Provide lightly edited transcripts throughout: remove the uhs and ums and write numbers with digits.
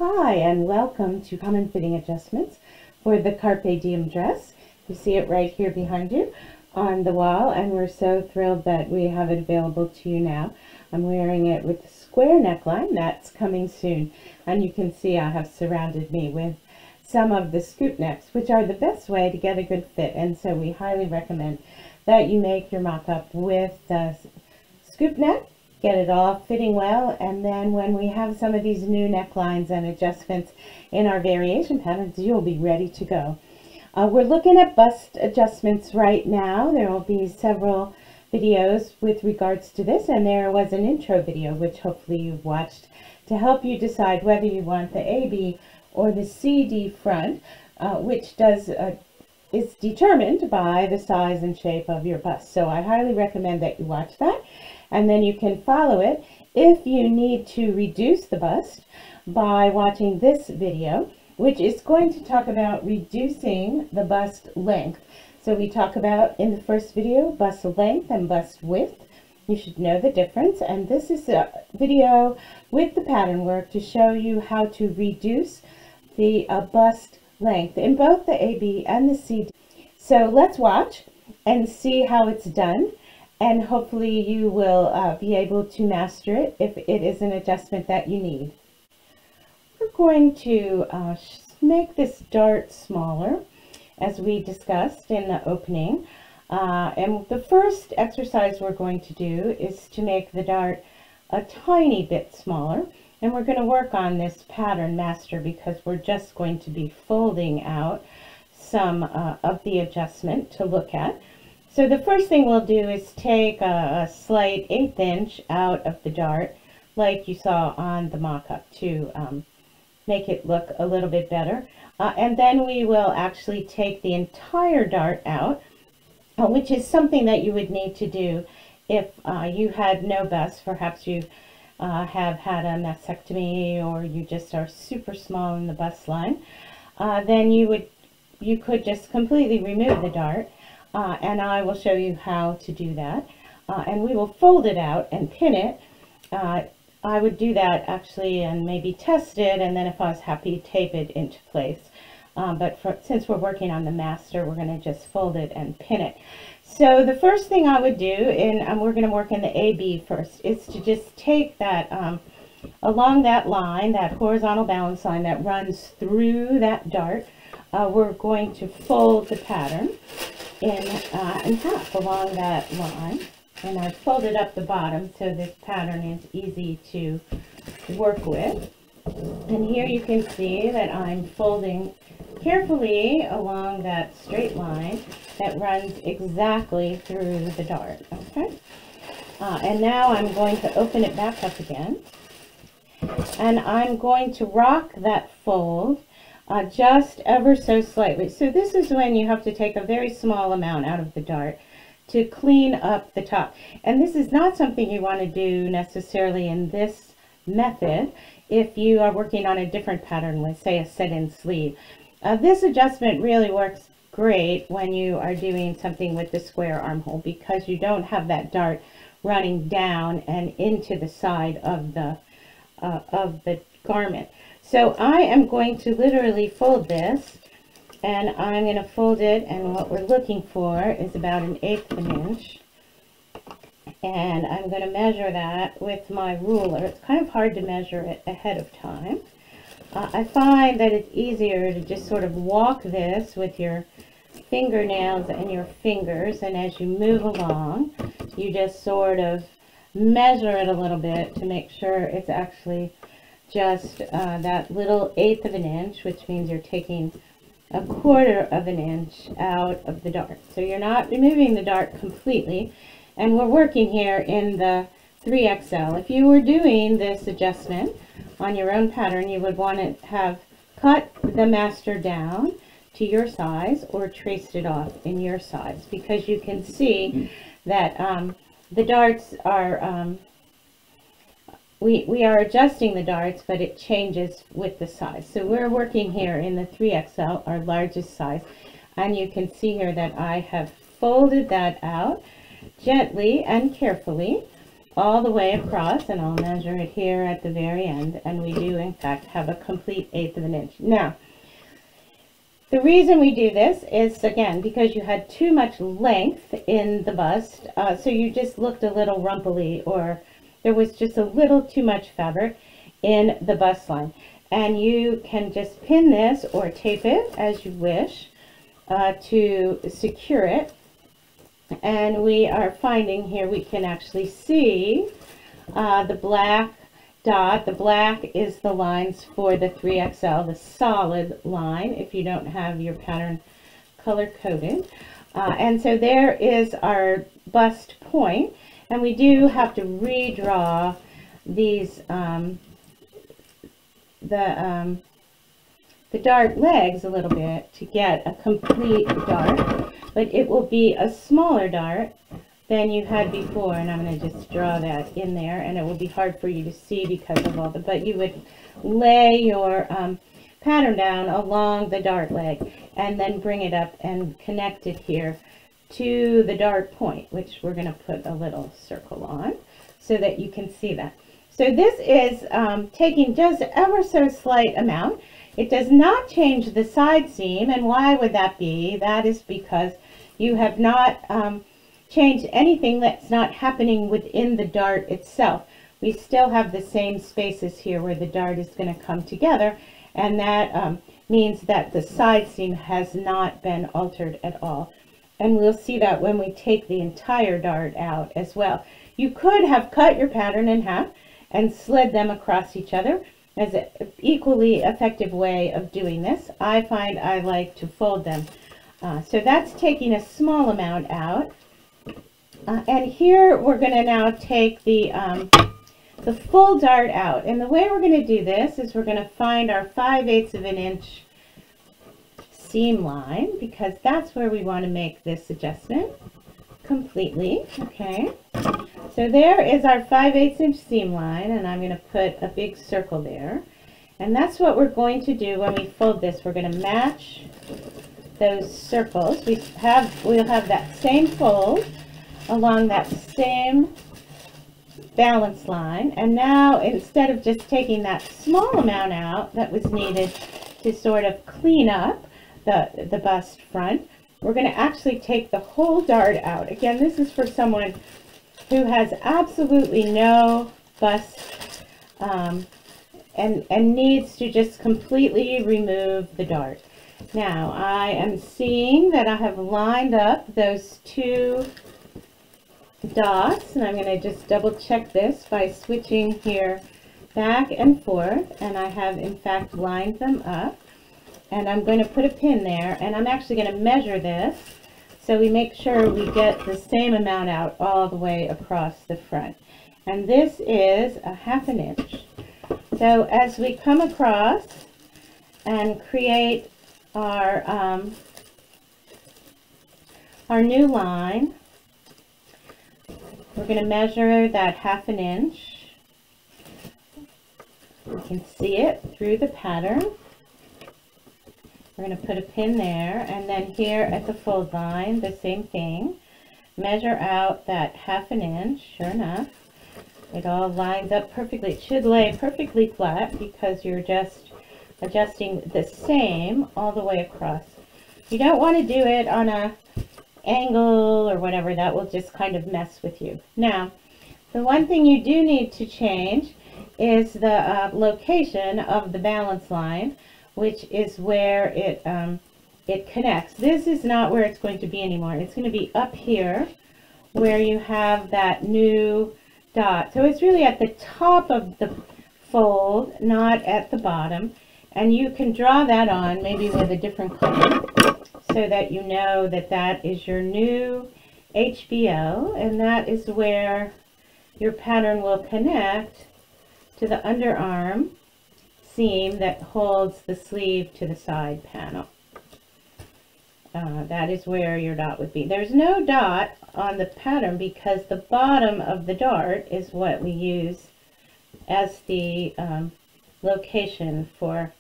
Hi, and welcome to Common Fitting Adjustments for the Carpe Diem dress. You see it right here behind you on the wall, and we're so thrilled that we have it available to you now. I'm wearing it with the square neckline. That's coming soon, and you can see I have surrounded me with some of the scoop necks, which are the best way to get a good fit, and so we highly recommend that you make your mock-up with the scoop neck. Get it all fitting well, and then when we have some of these new necklines and adjustments in our variation patterns, you'll be ready to go. We're looking at bust adjustments right now. There will be several videos with regards to this, and there was an intro video which hopefully you've watched to help you decide whether you want the AB or the CD front, which is determined by the size and shape of your bust. So I highly recommend that you watch that, and then you can follow it if you need to reduce the bust by watching this video, which is going to talk about reducing the bust length. So we talk about in the first video bust length and bust width. You should know the difference, and this is a video with the pattern work to show you how to reduce the bust length in both the AB and the CD. So let's watch and see how it's done, and hopefully you will be able to master it if it is an adjustment that you need. We're going to make this dart smaller, as we discussed in the opening, and the first exercise we're going to do is to make the dart a tiny bit smaller. And we're going to work on this pattern master because we're just going to be folding out some of the adjustment to look at. So the first thing we'll do is take a slight 1/8 inch out of the dart, like you saw on the mock-up, to make it look a little bit better. And then we will actually take the entire dart out, which is something that you would need to do if you had no bust. Perhaps you have had a mastectomy, or you just are super small in the bust line. Then you could just completely remove the dart, and I will show you how to do that. And we will fold it out and pin it. I would do that actually and maybe test it, and then if I was happy, tape it into place. Since we're working on the master, we're going to just fold it and pin it. So the first thing I would do, and we're going to work in the AB first, is to just take that along that line, that horizontal balance line that runs through that dart. We're going to fold the pattern in half along that line, and I've folded up the bottom so this pattern is easy to work with. And here you can see that I'm folding carefully along that straight line that runs exactly through the dart. Okay, and now I'm going to open it back up again, and I'm going to rock that fold just ever so slightly. So this is when you have to take a very small amount out of the dart to clean up the top, and this is not something you want to do necessarily in this method if you are working on a different pattern with, say, a set-in sleeve. This adjustment really works great when you are doing something with the square armhole, because you don't have that dart running down and into the side of the garment. So I am going to literally fold this, and I'm going to fold it, and what we're looking for is about 1/8 inch. And I'm going to measure that with my ruler. It's kind of hard to measure it ahead of time. I find that it's easier to just sort of walk this with your fingernails and your fingers, and as you move along, you just sort of measure it a little bit to make sure it's actually just that little 1/8 of an inch, which means you're taking 1/4 of an inch out of the dart. So you're not removing the dart completely, and we're working here in the 3XL. If you were doing this adjustment on your own pattern, you would want to have cut the master down to your size or traced it off in your size, because you can see that the darts are, we are adjusting the darts, but it changes with the size. So we're working here in the 3XL, our largest size, and you can see here that I have folded that out gently and carefully, all the way across, and I'll measure it here at the very end, and we do in fact have a complete 1/8 of an inch. Now, the reason we do this is, again, because you had too much length in the bust, so you just looked a little rumply, or there was just a little too much fabric in the bust line. And you can just pin this or tape it as you wish to secure it. And we are finding here we can actually see the black dot. The black is the lines for the 3XL, the solid line, if you don't have your pattern color coded. And so there is our bust point, and we do have to redraw these the dart legs a little bit to get a complete dart, but it will be a smaller dart than you had before, and I'm going to just draw that in there, and it will be hard for you to see because of all the, but you would lay your pattern down along the dart leg and then bring it up and connect it here to the dart point, which we're going to put a little circle on so that you can see that. So this is taking just ever so slight amount. It does not change the side seam, and why would that be? That is because you have not changed anything that's not happening within the dart itself. We still have the same spaces here where the dart is going to come together, and that means that the side seam has not been altered at all. And we'll see that when we take the entire dart out as well. You could have cut your pattern in half and slid them across each other as an equally effective way of doing this. I find I like to fold them. So that's taking a small amount out. And here we're going to now take the full dart out. And the way we're going to do this is we're going to find our 5/8 of an inch seam line, because that's where we want to make this adjustment completely. Okay, so there is our 5/8 inch seam line, and I'm going to put a big circle there, and that's what we're going to do when we fold this. We're going to match those circles. We'll have that same fold along that same balance line, and now instead of just taking that small amount out that was needed to sort of clean up the bust front, we're going to actually take the whole dart out. Again, this is for someone who has absolutely no bust and needs to just completely remove the dart. Now, I am seeing that I have lined up those two dots, and I'm going to just double check this by switching here back and forth, and I have in fact lined them up. And I'm going to put a pin there, and I'm actually going to measure this so we make sure we get the same amount out all the way across the front. And this is a 1/2 inch. So as we come across and create our new line, we're going to measure that 1/2 inch. You can see it through the pattern. We're going to put a pin there, and then here at the fold line, the same thing. Measure out that 1/2 inch. Sure enough, it all lines up perfectly. It should lay perfectly flat because you're just adjusting the same all the way across. You don't want to do it on a angle or whatever. That will just kind of mess with you. Now, the one thing you do need to change is the location of the balance line, which is where it connects. This is not where it's going to be anymore. It's going to be up here where you have that new dot. So it's really at the top of the fold, not at the bottom. And you can draw that on maybe with a different color so that you know that that is your new HBO, and that is where your pattern will connect to the underarm seam that holds the sleeve to the side panel. That is where your dot would be. There's no dot on the pattern because the bottom of the dart is what we use as the location for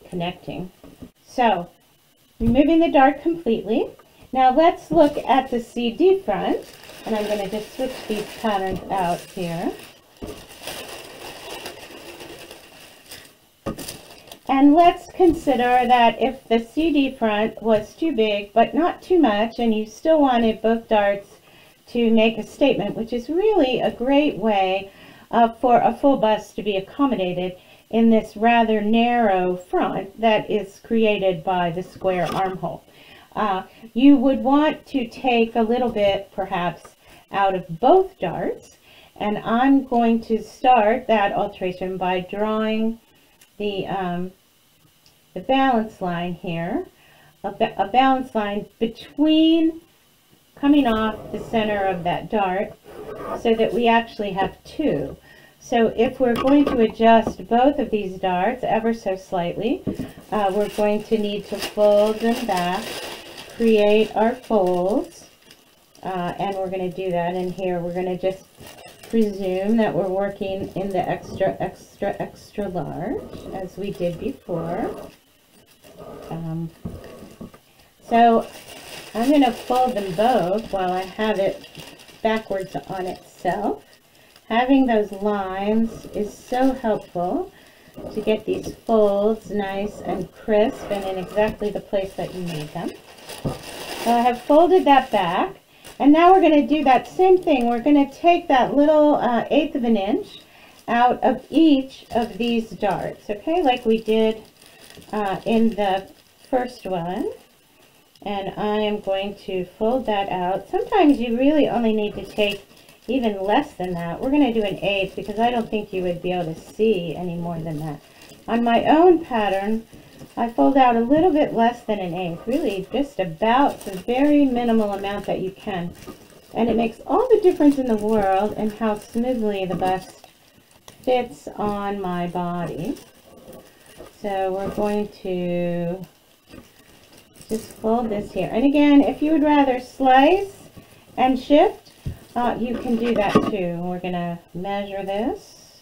connecting. So, removing the dart completely. Now let's look at the CD front. And I'm going to just switch these patterns out here. And let's consider that if the CD front was too big, but not too much, and you still wanted both darts to make a statement, which is really a great way for a full bust to be accommodated in this rather narrow front that is created by the square armhole. You would want to take a little bit, perhaps, out of both darts, and I'm going to start that alteration by drawing the balance line here, a balance line between coming off the center of that dart so that we actually have two. So if we're going to adjust both of these darts ever so slightly, we're going to need to fold them back, create our folds, and we're going to do that in here. We're going to just presume that we're working in the extra large as we did before. So I'm going to fold them both while I have it backwards on itself. Having those lines is so helpful to get these folds nice and crisp and in exactly the place that you need them. So I have folded that back, and now we're going to do that same thing. We're going to take that little 1/8 of an inch out of each of these darts, okay, like we did in the first one. And I am going to fold that out. Sometimes you really only need to take even less than that. We're going to do an 1/8 because I don't think you would be able to see any more than that. On my own pattern, I fold out a little bit less than an 1/8, really just about the very minimal amount that you can. And it makes all the difference in the world in how smoothly the bust fits on my body. So we're going to just fold this here. And again, if you would rather slice and shift, you can do that too. We're going to measure this,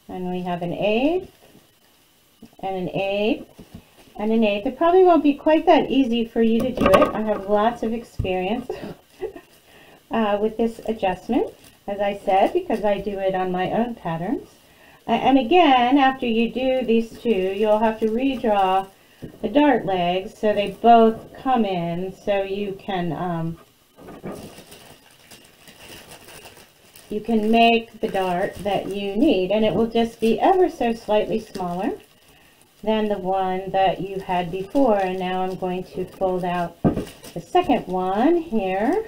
and we have an 1/8 and an 1/8 and an 1/8. It probably won't be quite that easy for you to do it. I have lots of experience with this adjustment, as I said, because I do it on my own patterns. And again, after you do these two, you'll have to redraw the dart legs so they both come in, so you can make the dart that you need, and it will just be ever so slightly smaller than the one that you had before. And now I'm going to fold out the second one here.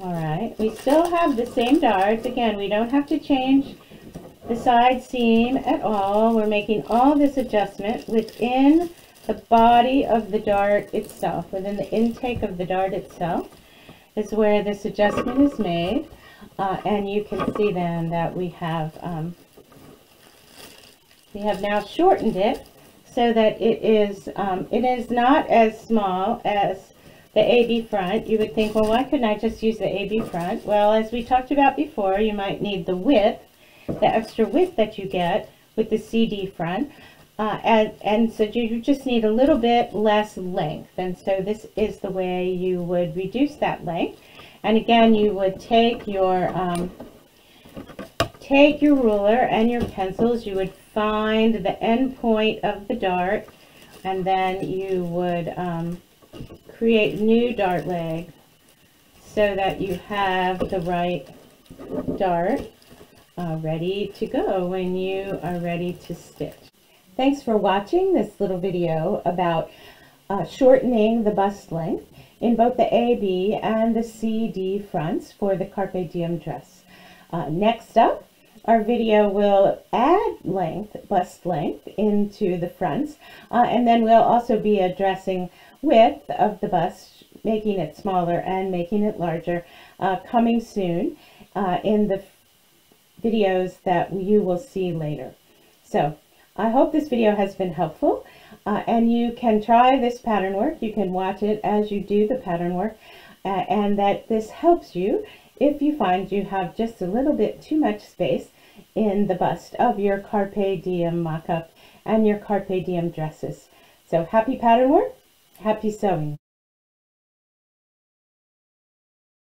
All right, we still have the same darts. Again, we don't have to change the side seam at all. We're making all this adjustment within the body of the dart itself, within the intake of the dart itself is where this adjustment is made. And you can see then that we have now shortened it so that it is not as small as the AB front. You would think, well, why couldn't I just use the AB front? Well, as we talked about before, you might need the width, the extra width that you get with the CD front, and so you just need a little bit less length, and so this is the way you would reduce that length. And again, you would take your ruler and your pencils, you would find the end point of the dart, and then you would create new dart leg so that you have the right dart ready to go when you are ready to stitch. Thanks for watching this little video about shortening the bust length in both the AB and the CD fronts for the Carpe Diem dress. Next up, our video will add bust length into the fronts, and then we'll also be addressing width of the bust, making it smaller and making it larger, coming soon in the videos that you will see later. So I hope this video has been helpful, and you can try this pattern work. You can watch it as you do the pattern work, and that this helps you if you find you have just a little bit too much space in the bust of your Carpe Diem mock-up and your Carpe Diem dresses. So happy pattern work, happy sewing.